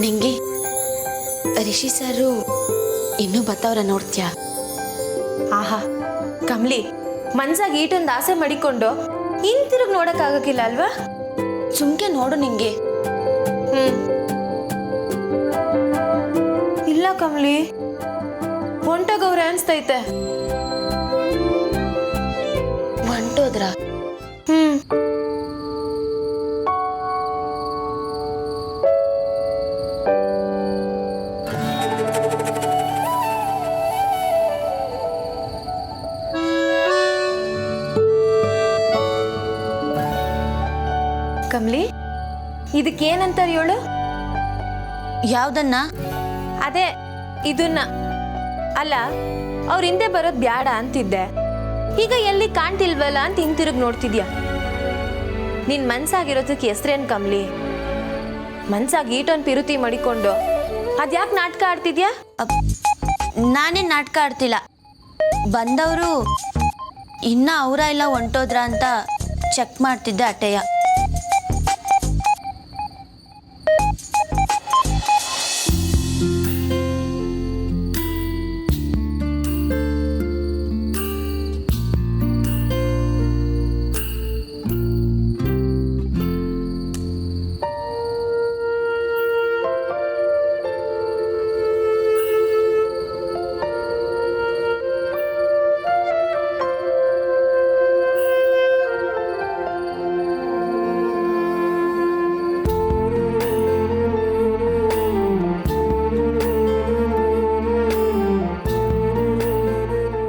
ನಿಂಗೆ ರಿಷಿ ಸರು ಇನ್ನೂ ಬತ್ತವ್ರ ನೋಡ್ತ್ಯಾ? ಆಹಾ ಕಮ್ಲಿ, ಮನ್ಸಾಗ ಈಟೊಂದು ಆಸೆ ಮಾಡಿಕೊಂಡು ಹಿಂತಿರುಗಿ ನೋಡಕ್ಕಾಗಕ್ಕಿಲ್ಲ ಅಲ್ವಾ? ಸುಮ್ಕೆ ನೋಡು ನಿಂಗೆ. ಇಲ್ಲ ಕಮ್ಲಿ, ಹೊಂಟೋಗವ್ರೆ ಅನ್ಸ್ತೈತೆ. ಹೊಂಟೋದ್ರ? ಕಮ್ಲಿ, ಇದಕ್ಕೇನಂತಾರ ಹೇಳು? ಯಾವ್ದನ್ನ? ಅದೇ ಇದನ್ನ. ಅಲ್ಲ, ಅವ್ರ ಹಿಂದೆ ಬರೋದ್ ಬ್ಯಾಡ ಅಂತಿದ್ದೆ, ಈಗ ಎಲ್ಲಿ ಕಾಣ್ತಿಲ್ವಲ್ಲ ಅಂತ ಹಿಂತಿರುಗಿ ನೋಡ್ತಿದ್ಯಾ. ನಿನ್ ಮನ್ಸಾಗಿರೋದಕ್ಕೆ ಹೆಸ್ರೇನ್ ಕಮ್ಲಿ? ಮನ್ಸಾಗಿ ಈಟೊಂದು ಪಿರುತಿ ಮಾಡಿಕೊಂಡು ಅದ್ಯಾಕೆ ನಾಟಕ ಆಡ್ತಿದ್ಯಾ? ನಾನೇನ್ ನಾಟಕ ಆಡ್ತಿಲ್ಲ. ಬಂದವರು ಇನ್ನ ಅವರ ಇಲ್ಲ ಹೊಂಟೋದ್ರ ಅಂತ ಚೆಕ್ ಮಾಡ್ತಿದ್ದೆ ಅಟೆಯ.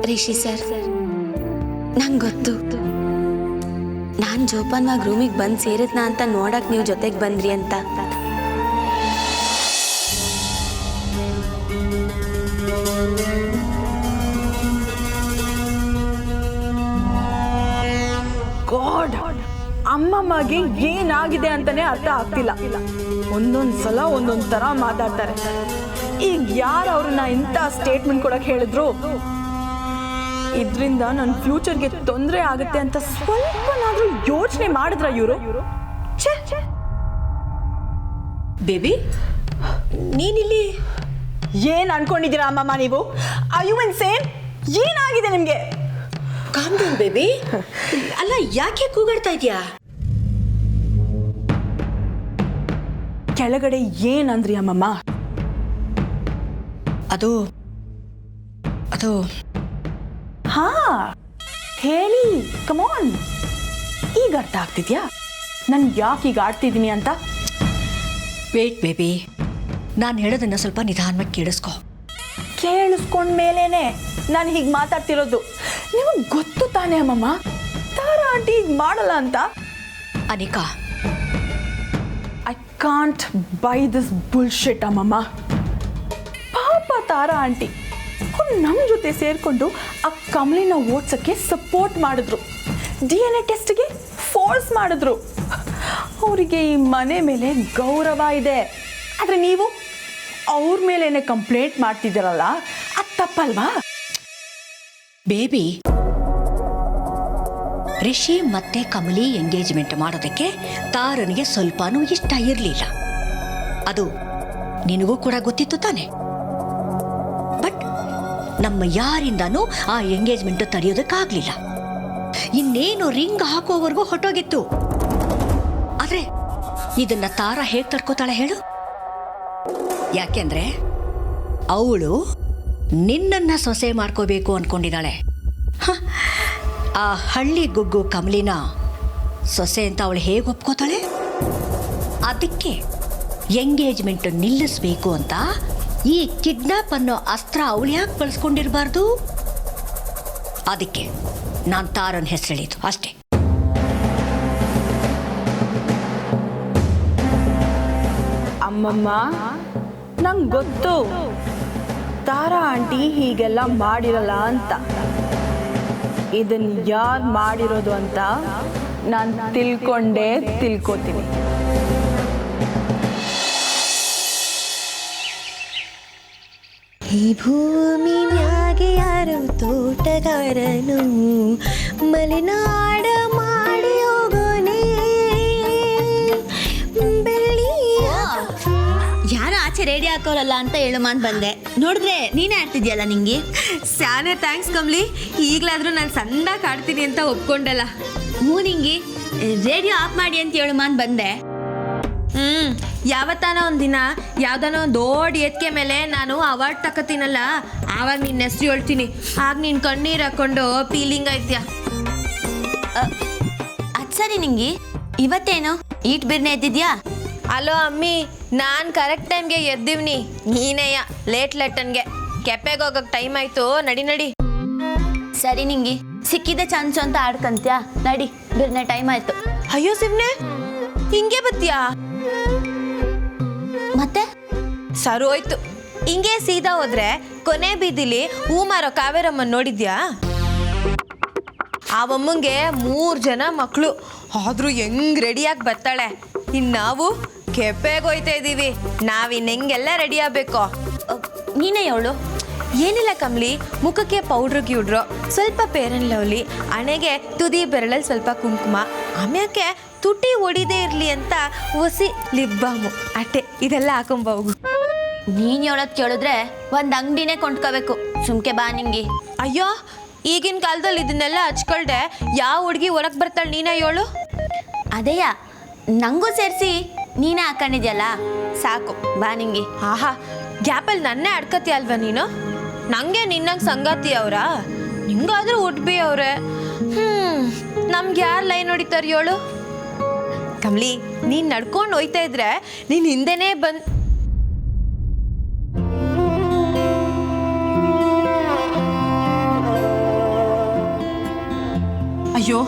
ರಿಷಿ ಸರ್, ನಂಗೆ ಗೊತ್ತು ನಾನು ಜೋಪಾನವಾಗಿ ರೂಮಿಗೆ ಬಂದು ಸೇರಿದ್ನ ಅಂತ ನೋಡಕ್ ನೀವು ಜೊತೆಗೆ ಬಂದ್ರಿ ಅಂತ. ಗಾಡ್, ಅಮ್ಮಮ್ಮಗೆ ಏನಾಗಿದೆ ಅಂತಾನೆ ಅರ್ಥ ಆಗ್ತಿಲ್ಲ. ಒಂದೊಂದ್ಸಲ ಒಂದೊಂದ್ ತರ ಮಾತಾಡ್ತಾರೆ. ಈಗ ಯಾರು ಅವ್ರನ್ನ ಇಂಥ ಸ್ಟೇಟ್ಮೆಂಟ್ ಕೊಡಕ್ ಹೇಳಿದ್ರು? ಇದರಿಂದ ನನ್ನ ಫ್ಯೂಚರ್ಗೆ ತೊಂದರೆ ಆಗುತ್ತೆ ಅಂತ ಸ್ವಲ್ಪನಾದ್ರೂ ಯೋಚನೆ ಮಾಡಿದ್ರ ಇವರು? ಬೇಬಿ, ನೀನಿಲ್ಲಿ ಏನ್ ಅನ್ಕೊಂಡಿದ್ದೀರಾ ಅಮ್ಮಮ್ಮ ನೀವು? Are you insane? ಏನಾಗಿದೆ ನಿಮ್ಗೆ? Calm down baby. ಅಲ್ಲ, ಯಾಕೆ ಕೂಗಾಡ್ತಾ ಇದೀಯಾ? ಕೆಳಗಡೆ ಏನಂದ್ರಿ ಅಮ್ಮಮ್ಮ? ಅದು ಹಾ ಹೇಳಿ, ಕಮಾನ್. ಈಗ ಅರ್ಥ ಆಗ್ತಿದ್ಯಾ ನಾನು ಯಾಕೆ ಈಗ ಆಡ್ತಿದ್ದೀನಿ ಅಂತ? ವೇಟ್ ಬೇಬಿ, ನಾನು ಹೇಳೋದನ್ನ ಸ್ವಲ್ಪ ನಿಧಾನವಾಗಿ ಕೇಳಿಸ್ಕೊ. ಕೇಳಿಸ್ಕೊಂಡ್ಮೇಲೇನೆ ನಾನು ಹೀಗೆ ಮಾತಾಡ್ತಿರೋದು. ನಿಮಗೆ ಗೊತ್ತು ತಾನೇ ಅಮ್ಮಮ್ಮ, ತಾರಾ ಆಂಟಿ ಹೀಗೆ ಮಾಡಲ್ಲ ಅಂತ. Anika, I can't buy this bullshit ಅಮ್ಮಮ್ಮ. ಪಾಪ ತಾರಾ ಆಂಟಿ ಅವ್ರು ನಮ್ಮ ಜೊತೆ ಸೇರಿಕೊಂಡು ಆ ಕಮಲಿನ ಓಡ್ಸೋಕ್ಕೆ ಸಪೋರ್ಟ್ ಮಾಡಿದ್ರು, DNA ಟೆಸ್ಟ್ಗೆ ಫೋರ್ಸ್ ಮಾಡಿದ್ರು. ಅವರಿಗೆ ಈ ಮನೆ ಮೇಲೆ ಗೌರವ ಇದೆ, ಆದರೆ ನೀವು ಅವ್ರ ಮೇಲೇನೆ ಕಂಪ್ಲೇಂಟ್ ಮಾಡ್ತಿದ್ದೀರಲ್ಲ, ಅದು ತಪ್ಪಲ್ವಾ? ಬೇಬಿ, ರಿಷಿ ಮತ್ತೆ ಕಮಲಿ ಎಂಗೇಜ್ಮೆಂಟ್ ಮಾಡೋದಕ್ಕೆ ತಾರನಿಗೆ ಸ್ವಲ್ಪನೂ ಇಷ್ಟ ಇರಲಿಲ್ಲ. ಅದು ನಿನಗೂ ಕೂಡ ಗೊತ್ತಿತ್ತು ತಾನೆ. ಬಟ್ ನಮ್ಮ ಯಾರಿಂದನೂ ಆ ಎಂಗೇಜ್ಮೆಂಟ್ ತಡೆಯೋದಕ್ಕಾಗ್ಲಿಲ್ಲ. ಇನ್ನೇನು ರಿಂಗ್ ಹಾಕೋವರೆಗೂ ಹೊಟ್ಟೋಗಿತ್ತು. ಆದ್ರೆ ಇದನ್ನ ತಾರ ಹೇಗೆ ತಡ್ಕೋತಾಳೆ ಹೇಳು? ಯಾಕೆಂದ್ರೆ ಅವಳು ನಿನ್ನನ್ನ ಸೊಸೆ ಮಾಡ್ಕೋಬೇಕು ಅನ್ಕೊಂಡಿದ್ದಾಳೆ. ಆ ಹಳ್ಳಿ ಗುಗ್ಗು ಕಮಲಿನ ಸೊಸೆ ಅಂತ ಅವಳು ಹೇಗೆ ಒಪ್ಕೋತಾಳೆ? ಅದಕ್ಕೆ ಎಂಗೇಜ್ಮೆಂಟ್ ನಿಲ್ಲಿಸ್ಬೇಕು ಅಂತ ಈ ಕಿಡ್ನಾಪ್ ಅನ್ನೋ ಅಸ್ತ್ರ ಅವಳು ಯಾಕೆ ಬಳಸ್ಕೊಂಡಿರಬಾರ್ದು? ಅದಕ್ಕೆ ನಾನು ತಾರನ್ ಹೆಸರು ಹೇಳಿದ್ದು ಅಷ್ಟೇ. ಅಮ್ಮಮ್ಮ, ನಂಗೆ ಗೊತ್ತು ತಾರಾ ಆಂಟಿ ಹೀಗೆಲ್ಲ ಮಾಡಿರಲ್ಲ ಅಂತ. ಇದನ್ನ ಯಾರು ಮಾಡಿರೋದು ಅಂತ ನಾನು ತಿಳ್ಕೋತೀನಿ. ಈ ಭೂಮಿ ಮ್ಯಾಗೆ ಯಾರು ತೋಟಗಾರನು ಮಲೆನಾಡ ಮಾಡಿ ಹೋಗೋನೆ ಬೆಳ್ಳಿಯ. ಯಾರ ರೇಡಿಯೋ ಹಾಕೋರಲ್ಲ ಅಂತ ಹೇಳುಮಾನ್ ಬಂದೆ, ನೋಡಿದ್ರೆ ನೀನೇ ಆಡ್ತಿದ್ಯಲ್ಲ ನಿಂಗೆ. ಸ್ಯಾನೆ ಥ್ಯಾಂಕ್ಸ್ ಕಮ್ಲಿ, ಈಗಲಾದರೂ ನಾನು ಸಣ್ಣದಾಗಿ ಆಡ್ತೀನಿ ಅಂತ ಒಪ್ಕೊಂಡಲ್ಲ. ಹ್ಞೂ ನಿಂಗೆ ರೇಡಿಯೋ ಆಫ್ ಮಾಡಿ ಅಂತ ಹೇಳುಮಾನ್ ಬಂದೆ. ಯಾವತ್ತಾನ ಒಂದಿನ ಯಾವ್ದಾನ ಒಂದು ದೊಡ್ಡ ಎತ್ಕೆ ಮೇಲೆ ನಾನು ಅವಾರ್ಡ್ ತಗೋತೀನಲ್ಲ, ಆವಾಗ ನಿನ್ನ ಹೆಸ್ರು ಹೇಳ್ತೀನಿ. ಆಗ ನೀನು ಕಣ್ಣೀರು ಹಾಕೊಂಡು ಫೀಲಿಂಗ್ ಐತ್ಯಾ. ಅದು ಸರಿ ನಿಂಗೆ, ಇವತ್ತೇನು ಈಟ್ ಬಿರ್ನೆ ಎದ್ದಿದ್ಯಾ? ಅಲೋ ಅಮ್ಮಿ, ನಾನು ಕರೆಕ್ಟ್ ಟೈಮ್ಗೆ ಎದ್ದಿವ್ನಿ, ನೀನೇಯ ಲೇಟನ್ಗೆ. ಕೆಪೆಗೆ ಹೋಗೋಕೆ ಟೈಮ್ ಆಯಿತು, ನಡಿ. ಸರಿ ನಿಂಗೆ, ಸಿಕ್ಕಿದ್ದೆ ಚಾನ್ಸು ಅಂತ ಆಡ್ಕಂತ್ಯಾ, ನಡಿ ಬಿರ್ನೆ ಟೈಮ್ ಆಯ್ತು. ಅಯ್ಯೋ ಶಿವ್ನೆ, ಹಿಂಗೆ ಬತ್ತೀಯಾ? ಮತ್ತೆ ಸರು ಹೋಯ್ತು. ಹಿಂಗೆ ಸೀದಾ ಹೋದ್ರೆ ಕೊನೆ ಬೀದಿಲಿ ಹೂ ಮಾರೋ ಕಾವೇರಮ್ಮನ್ ನೋಡಿದ್ಯಾ? ಆ ಅಮ್ಮಂಗೆ 3 ಜನ ಮಕ್ಕಳು, ಆದ್ರೂ ಹೆಂಗ್ ರೆಡಿಯಾಗಿ ಬರ್ತಾಳೆ. ಇನ್ನು ನಾವು ಕೆಪೆಗೆ ಹೋಯ್ತಾ ಇದ್ದೀವಿ, ನಾವಿನ್ ಹೆಂಗೆಲ್ಲ ರೆಡಿ ಆಗ್ಬೇಕು. ನೀನೇ ಹೇಳು. ಏನಿಲ್ಲ ಕಮ್ಲಿ, ಮುಖಕ್ಕೆ ಪೌಡ್ರು ಗಿಡ್ರು, ಸ್ವಲ್ಪ ಪೇರನ್ ಲವ್ಲಿ, ಹಣೆಗೆ ತುದಿ ಬೆರಳಲ್ಲಿ ಸ್ವಲ್ಪ ಕುಂಕುಮ, ಆಮ್ಯಾಕೆ ತುಟಿ ಒಡಿದೇ ಇರಲಿ ಅಂತ ಹೊಸಿ ಲಿಪ್ ಬಾಮು, ಅಟ್ಟೆ ಇದೆಲ್ಲ ಹಾಕೊಂಬೋಗು. ನೀನು ಹೇಳೋದು ಕೇಳಿದ್ರೆ ಒಂದು ಅಂಗಡಿನೇ ಕೊಂಡ್ಕೋಬೇಕು. ಸುಮ್ಕೆ ಬಾ ನಿಂಗೆ. ಅಯ್ಯೋ, ಈಗಿನ ಕಾಲದಲ್ಲಿ ಇದನ್ನೆಲ್ಲ ಹಚ್ಕೊಳ್ದೆ ಯಾವ ಹುಡುಗಿ ಹೊರಗೆ ಬರ್ತಾಳೆ, ನೀನೇ ಹೇಳು. ಅದೇಯ, ನಂಗೂ ಸೇರಿಸಿ ನೀನೇ ಹಾಕೊಂಡಿದ್ಯಲ್ಲ, ಸಾಕು ಬಾ ನಿಂಗೆ. ಆಹಾ, ಗ್ಯಾಪಲ್ಲಿ ನನ್ನೇ ಅಡ್ಕತಿ ಅಲ್ವಾ ನೀನು? ನಂಗೆ ನಿನ್ನಂಗೆ ಸಂಗಾತಿ ಅವರಾ? ನಿಂಗಾದ್ರೂ ಉಟ್ಬಿ ಅವ್ರೆ. ನಮ್ಗೆ ಯಾರು ಲೈನ್ ಹೊಡಿತಾರೆ ಹೇಳು? ಕಮ್ಲಿ, ನೀನು ನಡ್ಕೊಂಡು ಹೋಯ್ತಾ ಇದ್ರೆ ನೀನು ಹಿಂದೆನೇ ಅಯ್ಯೋ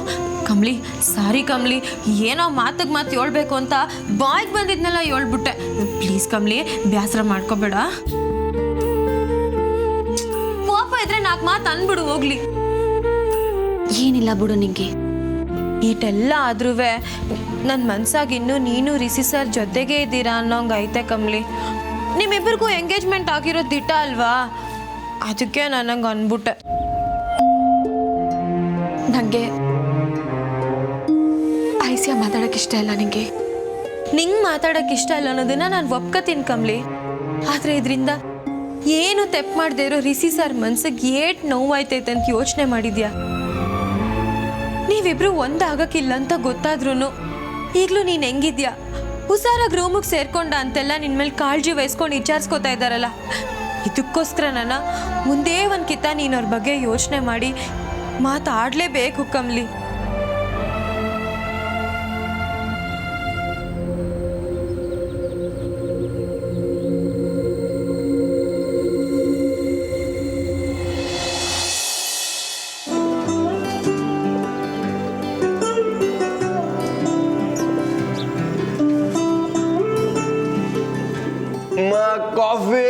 ಕಮ್ಲಿ, ಸಾರಿ ಕಮ್ಲಿ, ಏನೋ ಮಾತಿಗೆ ಮಾತು ಹೇಳ್ಬೇಕು ಅಂತ ಬಾಯ್ಗೆ ಬಂದಿದ್ನೆಲ್ಲ ಹೇಳ್ಬಿಟ್ಟೆ. ಪ್ಲೀಸ್ ಕಮ್ಲಿ, ಬೇಸರ ಮಾಡ್ಕೋಬೇಡ. ಕೋಪ ಇದ್ರೆ 4 ಮಾತು ಅನ್ಬಿಡು ಹೋಗ್ಲಿ. ಏನಿಲ್ಲ ಬಿಡು ನಿಂಗೆ. ಈಟೆಲ್ಲ ಆದ್ರೂ ನನ್ನ ಮನ್ಸಾಗ ಇನ್ನೂ ನೀನು ರಿಷಿ ಸರ್ ಜೊತೆಗೆ ಇದ್ದೀರಾ ಅನ್ನೋಂಗೆ ಐತೆ ಕಮ್ಲಿ. ನಿಮ್ಮಿಬ್ಬರಿಗೂ ಎಂಗೇಜ್ಮೆಂಟ್ ಆಗಿರೋದು ದಿಟ ಅಲ್ವಾ? ಅದಕ್ಕೆ ನನಗೆ ಅನ್ಬಿಟ್ಟೆ. ನನಗೆ ಐಸಿಯ ಮಾತಾಡೋಕ್ಕೆ ಇಷ್ಟ ಇಲ್ಲ ನಿಂಗೆ. ನಿಂಗೆ ಮಾತಾಡೋಕ್ಕೆ ಇಷ್ಟ ಇಲ್ಲ ಅನ್ನೋದನ್ನ ನಾನು ಒಪ್ಕೋತೀನಿ ಕಮ್ಲಿ. ಆದರೆ ಇದರಿಂದ ಏನು ತೆಪ್ಪು ಮಾಡದೇ ಇರೋ ರಿಷಿ ಸರ್ ಮನ್ಸಿಗೆ ಏಟ್ ನೋವಾಯ್ತೈತೆ ಅಂತ ಯೋಚನೆ ಮಾಡಿದ್ಯಾ? ನೀವಿಬ್ರು ಒಂದಾಗಕ್ಕಿಲ್ಲ ಅಂತ ಗೊತ್ತಾದ್ರೂ ಈಗಲೂ ನೀನು ಹೆಂಗಿದ್ಯಾ? ಹುಷಾರಾಗಿ ರೂಮಿಗೆ ಸೇರ್ಕೊಂಡ ಅಂತೆಲ್ಲ ನಿನ್ನ ಮೇಲೆ ಕಾಳಜಿ ವಹಿಸ್ಕೊಂಡು ವಿಚಾರಿಸ್ಕೋತಾ ಇದ್ದಾರಲ್ಲ, ಇದಕ್ಕೋಸ್ಕರ ನಾನು ಮುಂದೇ ಒಂದು ಕಿತ್ತ ನೀನು ಅವ್ರ ಬಗ್ಗೆ ಯೋಚನೆ ಮಾಡಿ ಮಾತಾಡಲೇಬೇಕು ಕಮ್ಲಿ. ಕಾಫಿ.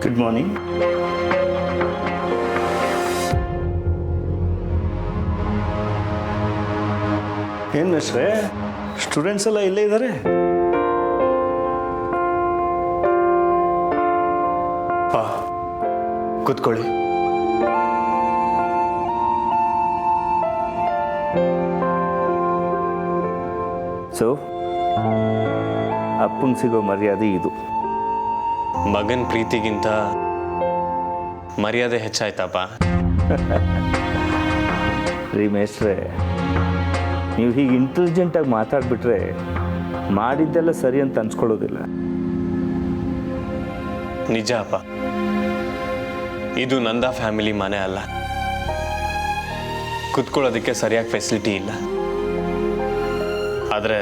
Good morning. ಏನು ಮಿಸ್ಟ್ರೆ, ಸ್ಟೂಡೆಂಟ್ಸ್ ಎಲ್ಲ ಇಲ್ಲೇ ಇದ್ದಾರೆ? ಕೂತ್ಕೊಳ್ಳಿ. ಸೊ ಅಪ್ಪಂಗೆ ಸಿಗೋ ಮರ್ಯಾದೆ ಇದು. ಮಗನ ಪ್ರೀತಿಗಿಂತ ಮರ್ಯಾದೆ ಹೆಚ್ಚಾಯ್ತಪ್ಪ. ರೀ ಮೇಸ್ಟ್ರೆ, ನೀವು ಹೀಗೆ ಇಂಟೆಲಿಜೆಂಟಾಗಿ ಮಾತಾಡ್ಬಿಟ್ರೆ ಮಾಡಿದ್ದೆಲ್ಲ ಸರಿ ಅಂತ ಅನ್ಸ್ಕೊಳ್ಳೋದಿಲ್ಲ. ನಿಜ ಅಪ್ಪ, ಇದು ನಂದ ಫ್ಯಾಮಿಲಿ ಮನೆ ಅಲ್ಲ. ಕುತ್ಕೊಳ್ಳೋದಕ್ಕೆ ಸರಿಯಾಗಿ ಫೆಸಿಲಿಟಿ ಇಲ್ಲ. ಆದರೆ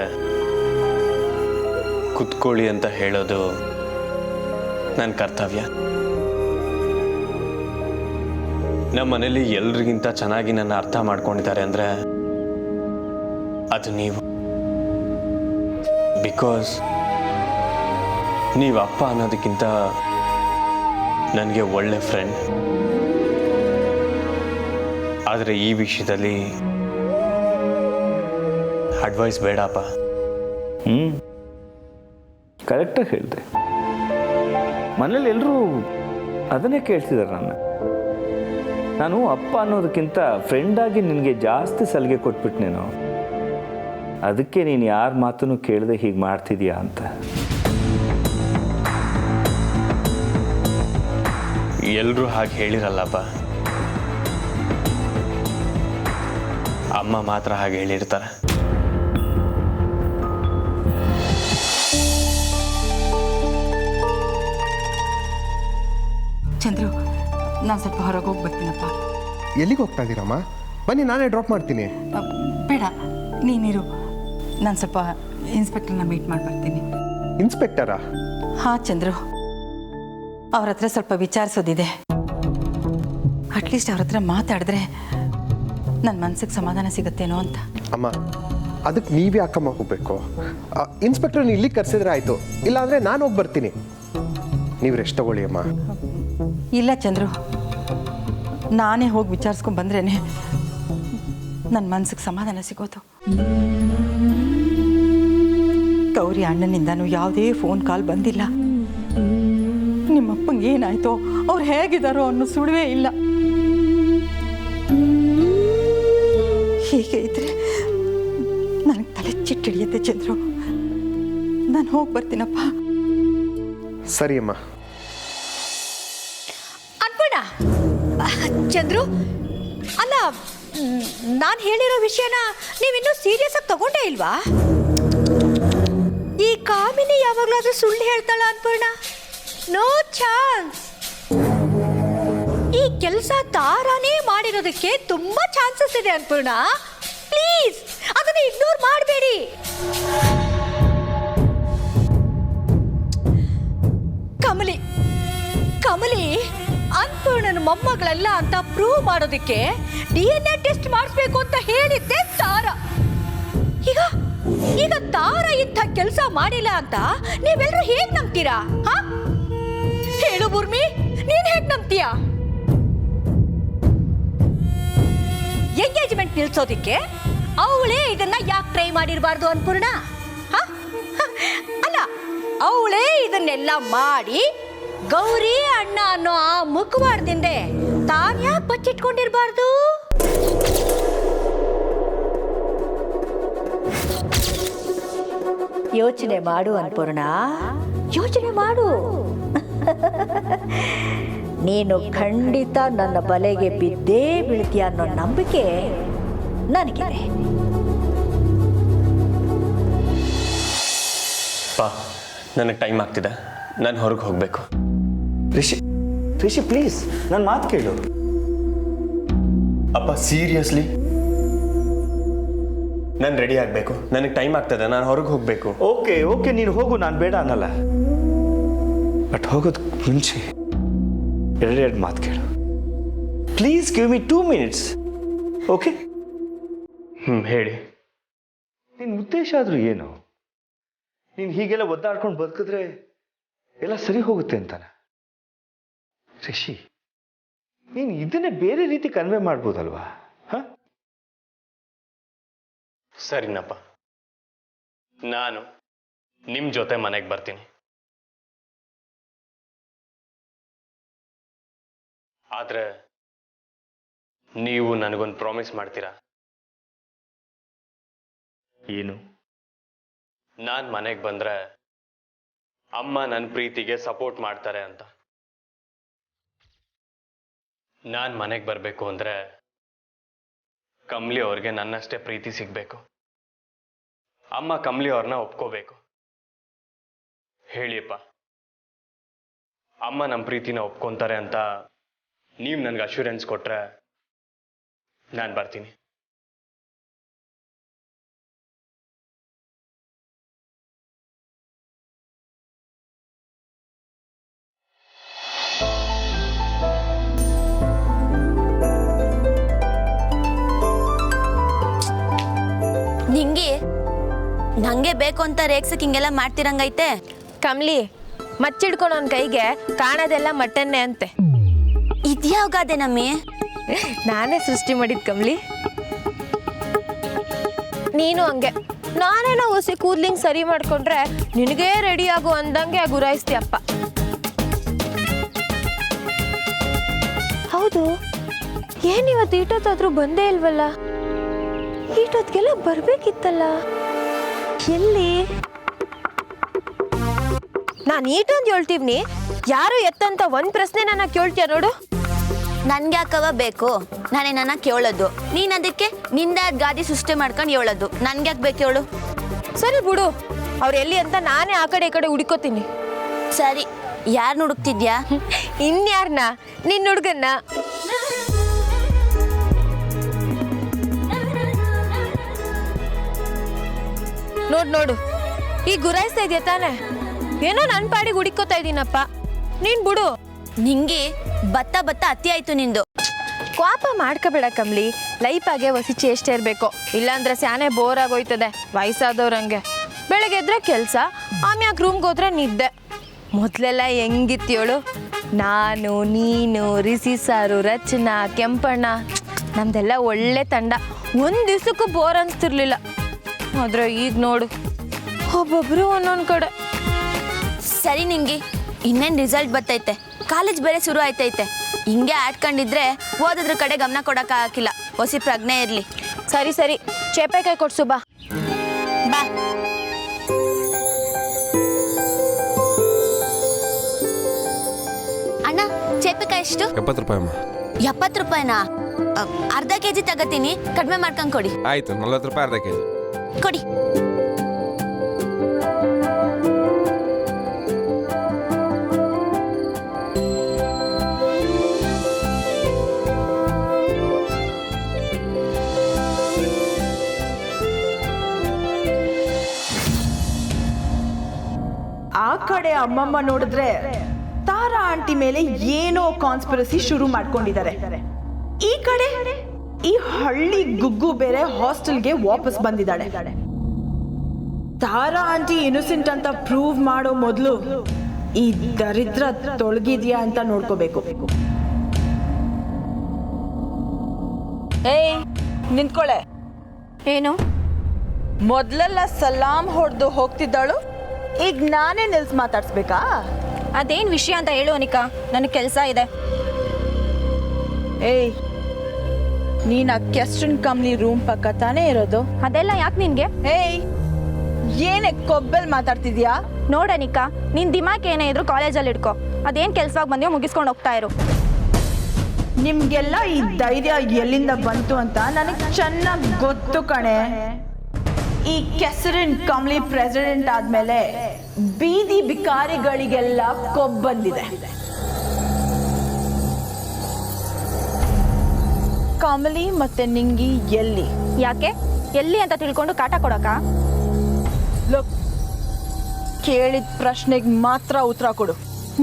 ಕುತ್ಕೊಳ್ಳಿ ಅಂತ ಹೇಳೋದು ನನ್ನ ಕರ್ತವ್ಯ. ನಮ್ಮ ಮನೇಲಿ ಎಲ್ರಿಗಿಂತ ಚೆನ್ನಾಗಿ ನನ್ನ ಅರ್ಥ ಮಾಡ್ಕೊಂಡಿದ್ದಾರೆ ಅಂದರೆ ಅದು ನೀವು. ಬಿಕಾಸ್ ನೀವು ಅಪ್ಪ ಅನ್ನೋದಕ್ಕಿಂತ ನನಗೆ ಒಳ್ಳೆ ಫ್ರೆಂಡ್. ಆದರೆ ಈ ವಿಷಯದಲ್ಲಿ ಅಡ್ವೈಸ್ ಬೇಡಪ್ಪ. ಕರೆಕ್ಟಾಗಿ ಹೇಳಿದೆ. ಮನೇಲಿ ಎಲ್ಲರೂ ಅದನ್ನೇ ಕೇಳ್ತಿದ್ದಾರೆ ನಾನು ಅಪ್ಪ ಅನ್ನೋದಕ್ಕಿಂತ ಫ್ರೆಂಡಾಗಿ ನಿನಗೆ ಜಾಸ್ತಿ ಸಲಿಗೆ ಕೊಟ್ಬಿಟ್ನೇನೋ, ಅದಕ್ಕೆ ನೀನು ಯಾರ ಮಾತನ್ನು ಕೇಳದೆ ಹೀಗೆ ಮಾಡ್ತಿದ್ಯಾ ಅಂತ. ಎಲ್ಲರೂ ಹಾಗೆ ಹೇಳಿರಲ್ಲಪ್ಪ, ಅಮ್ಮ ಮಾತ್ರ ಹಾಗೆ ಹೇಳಿರ್ತಾರೆ. ಚಂದ್ರು, ನಾನು ಸ್ವಲ್ಪ ಹೊರಗೆ ಹೋಗಿ ಬರ್ತೀನಪ್ಪ. ಎಲ್ಲಿಗೆ ಹೋಗ್ತಾ ಇದ್ದೀರಮ್ಮ? ಬನ್ನಿ, ನಾನೇ ಡ್ರಾಪ್ ಮಾಡ್ತೀನಿ. ಬೇಡ, ನೀನಿರು. ನಾನು ಸ್ವಲ್ಪ ಇನ್ಸ್ಪೆಕ್ಟರ್ನ ಮೀಟ್ ಮಾಡಿ ಬರ್ತೀನಿ. ಇನ್ಸ್ಪೆಕ್ಟರಾ? ಹಾಂ ಚಂದ್ರು, ಅವ್ರ ಹತ್ರ ಸ್ವಲ್ಪ ವಿಚಾರಿಸೋದಿದೆ. ಅಟ್ಲೀಸ್ಟ್ ಅವ್ರ ಹತ್ರ ಮಾತಾಡಿದ್ರೆ ನನ್ನ ಮನಸ್ಸಿಗೆ ಸಮಾಧಾನ ಸಿಗುತ್ತೇನೋ ಅಂತ. ಅಮ್ಮ, ಅದಕ್ಕೆ ನೀವೇ ಅಕ್ಕಮ್ಮ ಹೋಗ್ಬೇಕು. ಇನ್ಸ್ಪೆಕ್ಟರ್ನ ಇಲ್ಲಿಗೆ ಕರೆಸಿದ್ರೆ ಆಯಿತು, ಇಲ್ಲಾಂದರೆ ನಾನು ಹೋಗಿ ಬರ್ತೀನಿ. ನೀವು ರೆಸ್ಟ್ ತಗೊಳ್ಳಿ ಅಮ್ಮ. ಇಲ್ಲ ಚಂದ್ರು, ನಾನೇ ಹೋಗಿ ವಿಚಾರಿಸ್ಕೊಂಡು ಬಂದ್ರೇ ನನ್ನ ಮನಸ್ಸಿಗೆ ಸಮಾಧಾನ ಸಿಗೋದು. ಗೌರಿ ಅಣ್ಣನಿಂದನೂ ಯಾವುದೇ ಫೋನ್ ಕಾಲ್ ಬಂದಿಲ್ಲ. ನಿಮ್ಮಪ್ಪಂಗೆ ಏನಾಯ್ತೋ, ಅವ್ರು ಹೇಗಿದ್ದಾರೋ ಅನ್ನೋ ಸುಳಿವೇ ಇಲ್ಲ. ಹೀಗೆ ಇದ್ರೆ ನನಗೆ ತಲೆ ಚಿಟ್ಟಿಡಿಯುತ್ತೆ ಚಂದ್ರು. ನಾನು ಹೋಗಿ ಬರ್ತೀನಪ್ಪ. ಸರಿ ಅಮ್ಮ. ಅನ್ಪೂರ್ಣ, ಚಂದ್ರು, ಅಲ್ಲ, ನಾನು ಹೇಳಿರೋ ವಿಷಯನ ನೀವಿನ್ನೂ ಸೀರಿಯಸ್ ಆಗಿ ತಗೊಂಡೇ ಇಲ್ವಾ? ಈ ಕಾಮಿನಿ ಯಾವಾಗಲಾದ್ರೂ ಸುಳ್ಳು ಹೇಳ್ತಾಳ ಅನ್ಪೂರ್ಣ? No chance. ಈ ಕೆಲಸ ತಾರಾನೇ ಮಾಡಿರೋದಕ್ಕೆ ತುಂಬಾ ಚಾನ್ಸಸ್ ಇದೆ ಅನ್ಪೂರ್ಣ. ಪ್ಲೀಸ್ ಅದನ್ನ ಇಗ್ನೋರ್ ಮಾಡಬೇಡಿ. ಕಮಲಿ ಅನ್ಪೂರ್ಣನ ಮೊಮ್ಮಗಳಲ್ಲ ಅಂತ ಪ್ರೂವ್ ಮಾಡೋದಕ್ಕೆ DNA ಟೆಸ್ಟ್ ಮಾಡಿಸ್ಬೇಕು ಅಂತ ಹೇಳಿದ್ದೆ ತಾರಾ. ಈಗ ತಾರಾ ಇಂಥ ಕೆಲಸ ಮಾಡಿಲ್ಲ ಅಂತ ನೀವೆಲ್ಲರೂ ಹೇಗ್ ನಂಬ್ತೀರಾ? ಹೇಳು ಬುರ್ಮಿ, ನೀನ್ ಹೇಗ್ ನಂಬ್ತೀಯಾ? ಎಂಗೇಜ್ಮೆಂಟ್ ನಿಲ್ಸೋದಿಕ್ಕೆ ಅವಳೇ ಇದನ್ನ ಯಾಕೆ ಟ್ರೈ ಮಾಡಿರಬಾರ್ದು ಅನ್ಪೂರ್ಣ? ಅಲ್ಲ, ಅವಳೇ ಇದನ್ನೆಲ್ಲ ಮಾಡಿ ಗೌರಿ ಅಣ್ಣ ಅನ್ನೋ ಆ ಮುಖವಾಡದಿಂದ ತಾನ್ ಯಾಕೆ ಬಚ್ಚಿಟ್ಕೊಂಡಿರ್ಬಾರ್ದು? ಯೋಚನೆ ಮಾಡು ಅನ್ಪೂರ್ಣ, ಯೋಚನೆ ಮಾಡು. ನೀನು ಖಂಡಿತ ನನ್ನ ಬಲೆಗೆ ಬಿದ್ದೇ ಬೀಳ್ತೀಯ ಅನ್ನೋ ನಂಬಿಕೆ ನನಗಿದೆ. ಪಾ, ನನಗೆ ಟೈಮ್ ಆಗ್ತಿದೆ, ನಾನು ಹೊರಗೆ ಹೋಗಬೇಕು. ರಿಷಿ ಪ್ಲೀಸ್ ನನ್ನ ಮಾತು ಕೇಳು. ಅಪ್ಪ ಸೀರಿಯಸ್ಲಿ ನಾನು ರೆಡಿ ಆಗಬೇಕು, ನನಗೆ ಟೈಮ್ ಆಗ್ತದೆ, ನಾನು ಹೊರಗೆ ಹೋಗಬೇಕು. ಓಕೆ ನೀನು ಹೋಗು, ನಾನು ಬೇಡ ಅನ್ನಲ್ಲ. ಬಟ್ ಹೋಗೋದು ಮುಂಚೆ ಎರಡು ಮಾತು ಕೇಳು. Please give me 2 minutes. Okay? ಹೇಳಿ. ನಿನ್ನ ಉದ್ದೇಶ ಆದರೂ ಏನು? ನೀನು ಹೀಗೆಲ್ಲ ಒದ್ದಾಡ್ಕೊಂಡು ಬದುಕಿದ್ರೆ ಎಲ್ಲ ಸರಿ ಹೋಗುತ್ತೆ ಅಂತಾನೆ. ರಿಷಿ, ನೀನು ಇದನ್ನೇ ಬೇರೆ ರೀತಿ ಕನ್ವೆ ಮಾಡ್ಬೋದಲ್ವಾ? ಸರಿನಪ್ಪ, ನಾನು ನಿಮ್ಮ ಜೊತೆ ಮನೆಗೆ ಬರ್ತೀನಿ. ಆದ್ರೆ ನೀವು ನನಗೊಂದು ಪ್ರಾಮಿಸ್ ಮಾಡ್ತೀರಾ? ಏನು? ನಾನು ಮನೆಗೆ ಬಂದ್ರೆ ಅಮ್ಮ ನನ್ನ ಪ್ರೀತಿಗೆ ಸಪೋರ್ಟ್ ಮಾಡ್ತಾರೆ ಅಂತ. ನಾನು ಮನೆಗೆ ಬರಬೇಕು ಅಂದ್ರೆ ಕಮಲಿ ಅವ್ರಿಗೆ ನನ್ನಷ್ಟೇ ಪ್ರೀತಿ ಸಿಗಬೇಕು. ಅಮ್ಮ ಕಮಲಿ ಅವ್ರನ್ನ ಒಪ್ಕೋಬೇಕು. ಹೇಳಿಯಪ್ಪ, ಅಮ್ಮ ನಮ್ಮ ಪ್ರೀತಿನ ಒಪ್ಕೊಂತಾರೆ ಅಂತ ನೀವು ನನಗೆ ಅಶ್ಯೂರೆನ್ಸ್ ಕೊಟ್ರೆ ನಾನು ಬರ್ತೀನಿ. ನಂಗೆ ಬೇಕು ಅಂತ ರೇಗ್ಸಕ್ಕೆ ಹಿಂಗೆಲ್ಲ ಮಾಡ್ತಿರಂಗೈತೆ. ಕಮ್ಲಿ, ಮಚ್ಚಿಡ್ಕೊಳೋನ್ ಕೈಗೆ ಕಾಣೋದೆಲ್ಲ ಮಟನ್ನೇ ಅಂತೆ. ಇದ್ಯಾವಾಗಾದೆ ನಮ್ಮಿ? ನಾನೇ ಸೃಷ್ಟಿ ಮಾಡಿದ್ ಕಮ್ಲಿ. ನೀನು ಹಂಗೆ ನಾನೇನೋ ಹೊಸಿ ಕೂದ್ಲಿಂಗ್ ಸರಿ ಮಾಡ್ಕೊಂಡ್ರೆ ನಿನಗೇ ರೆಡಿ ಆಗು ಅಂದಂಗೆ ಗುರಾಯಿಸ್ತೀಯಪ್ಪ. ಹೌದು, ಏನ್ ಇವತ್ತು ಈಟೊತ್ತಾದ್ರೂ ಬಂದೇ ಇಲ್ವಲ್ಲ? ಈಟೊತ್ತಿಗೆಲ್ಲ ಬರ್ಬೇಕಿತ್ತಲ್ಲ. ಎಲ್ಲಿ? ನಾನು ಈಟೊಂದು ಹೇಳ್ತೀವ್ನಿ, ಯಾರು ಎತ್ತಂತ ಒಂದ್ ಪ್ರಶ್ನೆ ನನ್ನ ಕೇಳ್ತೀಯ ನೋಡು. ನನ್ಗೆ ಯಾಕವ ಬೇಕು? ನಾನೇ ನನ್ನ ಕೇಳೋದು, ನೀನ್ ಅದಕ್ಕೆ ನಿಂದ ಗಾದಿ ಸೃಷ್ಟಿ ಮಾಡ್ಕೊಂಡು ಹೇಳೋದು. ನನ್ಗೆ ಯಾಕೆ ಬೇಕು ಹೇಳು? ಸರಿ ಬಿಡು, ಅವ್ರು ಎಲ್ಲಿ ಅಂತ ನಾನೇ ಆ ಕಡೆ ಈ ಕಡೆ ಹುಡುಕೋತೀನಿ. ಸರಿ, ಯಾರು ಹುಡುಕ್ತಿದ್ಯಾ? ಇನ್ಯಾರನ್ನ? ನಿನ್ನ ಹುಡುಗನ್ನ. ನೋಡು ಈಗ ಗುರಾಯಿಸ್ತಾ ಇದೆಯಾ ತಾನೆ? ಏನೋ ನನ್ನ ಪಾಡಿಗೆ ಹುಡುಕೋತಾ ಇದೀನಪ್ಪ. ನೀನ್ ಬಿಡು. ನಿಂಗೆ ಬತ್ತ ಅತಿ ಆಯ್ತು ನಿಂದು. ಕೋಪ ಮಾಡ್ಕೋಬೇಡ ಕಮ್ಲಿ. ಲೈಫಾಗೆ ಹೊಸಿ ಚೇಷ್ಟೆ ಇರಬೇಕು, ಇಲ್ಲಾಂದ್ರೆ ಸ್ಯಾನೆ ಬೋರ್ ಆಗೋಯ್ತದೆ ವಯಸ್ಸಾದವ್ರಂಗೆ. ಬೆಳಗ್ಗೆ ಎದ್ರೆ ಕೆಲಸ, ಆಮ್ಯಾಗ ರೂಮ್ಗೆ ಹೋದ್ರೆ ನಿದ್ದೆ. ಮೊದಲೆಲ್ಲ ಹೆಂಗಿತ್ತೇಳು? ನಾನು, ನೀನು, ರಿಸಿ ಸಾರು, ರಚನಾ, ಕೆಂಪಣ್ಣ, ನಮ್ದೆಲ್ಲ ಒಳ್ಳೆ ತಂಡ. ಒಂದು ದಿವ್ಸಕ್ಕೂ ಬೋರ್ ಅನ್ಸ್ತಿರ್ಲಿಲ್ಲ. ಆದ್ರೆ ಈಗ ನೋಡು, ಒಬ್ಬೊಬ್ರು ಒಂದೊಂದು ಕಡೆ. ಸರಿ ನಿಂಗೆ, ಇನ್ನೇನು ರಿಸಲ್ಟ್ ಬರ್ತೈತೆ, ಕಾಲೇಜ್ ಬೇರೆ ಶುರು ಆಯ್ತೈತೆ. ಹಿಂಗೆ ಆಡ್ಕೊಂಡಿದ್ರೆ ಓದೋದ್ರ ಕಡೆ ಗಮನ ಕೊಡೋಕೆ ಹಾಕಿಲ್ಲ. ಹೊಸಿ ಪ್ರಜ್ಞೆ ಇರಲಿ. ಸರಿ ಚೇಪೆಕಾಯಿ ಕೊಡ್ಸು ಬಾ. ಬಾ. ಅಣ್ಣ, ಚೇಪೆಕಾಯಿ ಎಷ್ಟು? 70 ರೂಪಾಯಿ ಅಮ್ಮ. 70 ರೂಪಾಯಿನಾ? ಅರ್ಧ ಕೆಜಿ ತಗೋತೀನಿ, ಕಡಿಮೆ ಮಾಡ್ಕೊಂಡು ಕೊಡಿ. ಆಯ್ತು, 40 ರೂಪಾಯಿ ಅರ್ಧ ಕೆಜಿ ಕೊಡಿ. ಆ ಕಡೆ ಅಮ್ಮಮ್ಮ ನೋಡಿದ್ರೆ ತಾರಾ ಆಂಟಿ ಮೇಲೆ ಏನೋ ಕಾನ್ಸ್ಪಿರಸಿ ಶುರು ಮಾಡ್ಕೊಂಡಿದ್ದಾರೆ. ಈ ಕಡೆ ಈ ಹಳ್ಳಿ ಗುಗ್ಗು ಬೇರೆ ಹಾಸ್ಟೆಲ್ಗೆ ವಾಪಸ್ ಬಂದಿದ್ದಾಳೆ. ತಾರಾ ಆಂಟಿ ಇನ್ನೋಸೆಂಟ್ ಅಂತ ಪ್ರೂವ್ ಮಾಡೋ ಮೊದಲು ಈ ದರಿದ್ರ ತೊಳಗಿದ್ಯಾ ಅಂತ ನೋಡ್ಕೋಬೇಕು. ಏಯ್, ನಿಂತ್ಕೊಳ್ಳೆ. ಏನು? ಮೊದ್ಲೆಲ್ಲ ಸಲಾಂ ಹೊಡೆದು ಹೋಗ್ತಿದ್ದಾಳು, ಈಗ ನಾನೇ ನಿಲ್ಸ್ ಮಾತಾಡ್ಸ್ಬೇಕಾ? ಅದೇನ್ ವಿಷಯ ಅಂತ ಹೇಳು ಅನಿಕಾ, ನನಗೆ ಕೆಲಸ ಇದೆ. ಏಯ್, ನೀನ್ ಆ ಕೆಸ್ಟನ್ ಕಂಪ್ನಿ ರೂಮ್ ಪಕ್ಕ ತಾನೇ ಇರೋದು? ಅದೆಲ್ಲ ಯಾಕೆ ನಿನ್ಗೆ? ಏಯ್, ಏನೇ ಕೊಬ್ಬಲ್ ಮಾತಾಡ್ತಿದ್ಯಾ? ನೋಡನಿಕಾ, ನಿನ್ ದಿಮಾಕ್ ಏನೇ ಇದ್ರು ಕಾಲೇಜಲ್ಲಿ ಇಟ್ಕೋ. ಅದೇನ್ ಕೆಲ್ಸವಾಗಿ ಬಂದ್ಯೋ ಮುಗಿಸ್ಕೊಂಡು ಹೋಗ್ತಾ ಇರು. ನಿಮ್ಗೆಲ್ಲ ಈ ಧೈರ್ಯ ಎಲ್ಲಿಂದ ಬಂತು ಅಂತ ನನಗೆ ಚೆನ್ನಾಗಿ ಗೊತ್ತು ಕಣೆ. ಈ ಕೆಸರಿನ್ ಕಂಪ್ನಿ ಪ್ರೆಸಿಡೆಂಟ್ ಆದ್ಮೇಲೆ ಬೀದಿ ಬಿಕಾರಿಗಳಿಗೆಲ್ಲ ಕೊಬ್ಬ್ ಬಂದಿದೆ. ಕಮಲಿ ಮತ್ತೆ ನಿಂಗಿ ಎಲ್ಲಿ? ಯಾಕೆ? ಎಲ್ಲಿ ಅಂತ ತಿಳ್ಕೊಂಡು ಕಾಟ ಕೊಡಕ? ಲುಕ್, ಕೇಳಿದ ಪ್ರಶ್ನೆಗೆ ಮಾತ್ರ ಉತ್ತರ ಕೊಡು.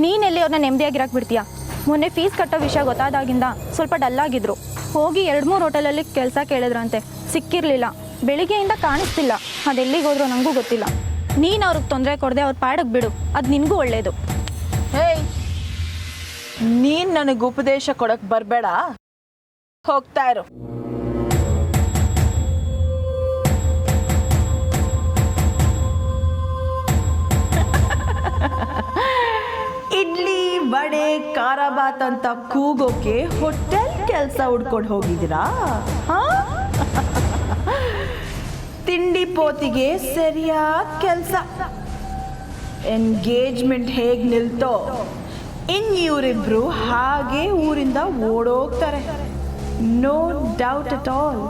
ನೀನೆಲ್ಲಿ ಅವ್ರನ್ನ ನೆಮ್ಮದಿಯಾಗಿರಕ್ ಬಿಡ್ತೀಯಾ? ಮೊನ್ನೆ ಫೀಸ್ ಕಟ್ಟೋ ವಿಷಯ ಗೊತ್ತಾದಾಗಿಂದ ಸ್ವಲ್ಪ ಡಲ್ ಆಗಿದ್ರು. ಹೋಗಿ 2-3 ಹೋಟೆಲಲ್ಲಿ ಕೆಲಸ ಕೇಳಿದ್ರಂತೆ, ಸಿಕ್ಕಿರ್ಲಿಲ್ಲ. ಬೆಳಿಗ್ಗೆಯಿಂದ ಕಾಣಿಸ್ತಿಲ್ಲ. ಅದೆಲ್ಲಿಗೆ ಹೋದ್ರೋ ನನಗೂ ಗೊತ್ತಿಲ್ಲ. ನೀನು ಅವ್ರಿಗೆ ತೊಂದರೆ ಕೊಡದೆ ಅವ್ರ ಪಾಡಕ್ಕೆ ಬಿಡು, ಅದು ನಿನಗೂ ಒಳ್ಳೇದು. ಹೇಯ್, ನೀನ್ ನನಗೆ ಉಪದೇಶ ಕೊಡಕ್ ಬರಬೇಡ. ಹೋಗ್ತಾ ಇರು. ಇಡ್ಲಿ ವಡೆ ಖಾರಾಬಾತ್ ಅಂತ ಕೂಗೋಕೆ ಹೋಟೆಲ್ ಕೆಲಸ ಹುಡ್ಕೊಂಡು ಹೋಗಿದ್ದೀರಾ? ತಿಂಡಿ ಪೋತಿಗೆ ಸರಿಯಾದ ಕೆಲಸ. ಎಂಗೇಜ್ಮೆಂಟ್ ಹೇಗ್ ನಿಲ್ತೋ ಇವರಿಬ್ರು ಹಾಗೆ ಊರಿಂದ ಓಡೋಗ್ತಾರೆ. No doubt at all.